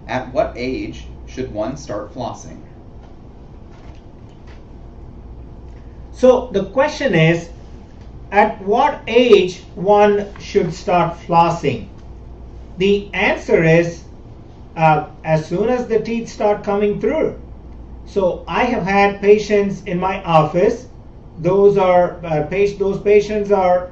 At what age should one start flossing? So the question is, at what age one should start flossing? The answer is as soon as the teeth start coming through. So I have had patients in my office. Those patients are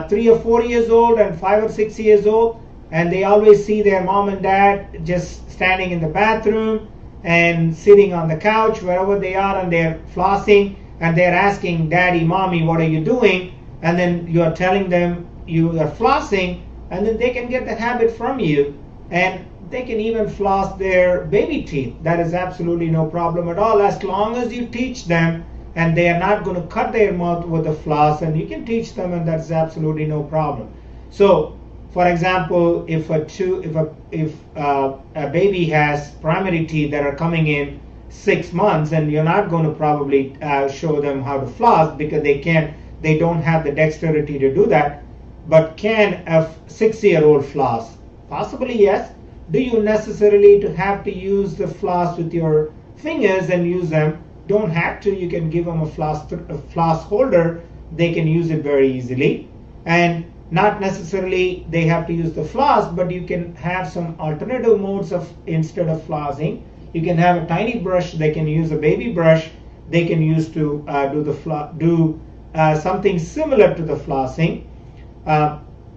3 or 4 years old and 5 or 6 years old, and they always see their mom and dad just standing in the bathroom and sitting on the couch wherever they are, and they're flossing, and they're asking, "Daddy, mommy, what are you doing?" And then you are telling them you are flossing, and then they can get the habit from you, and they can even floss their baby teeth. That is absolutely no problem at all, as long as you teach them and they are not going to cut their mouth with a floss, and you can teach them, and that's absolutely no problem. So for example, if a baby has primary teeth that are coming in 6 months, and you're not going to probably show them how to floss because they don't have the dexterity to do that. But can a 6-year-old floss? Possibly yes. Do you necessarily have to use the floss with your fingers and use them? Don't have to. You can give them a floss holder. They can use it very easily. And not necessarily they have to use the floss, but you can have some alternative modes of, instead of flossing, you can have a tiny brush. They can use a baby brush. They can use to do something similar to the flossing.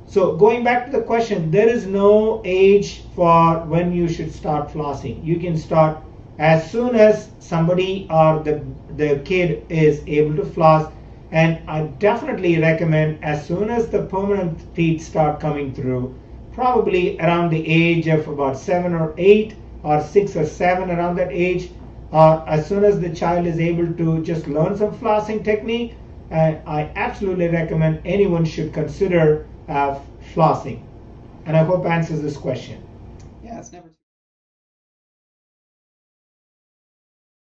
So going back to the question, there is no age for when you should start flossing. You can start as soon as somebody or the kid is able to floss. And I definitely recommend as soon as the permanent teeth start coming through, probably around the age of about 7 or 8 or 6 or 7, around that age, or as soon as the child is able to just learn some flossing technique, I absolutely recommend anyone should consider flossing. And I hope answers this question. Yeah, it's never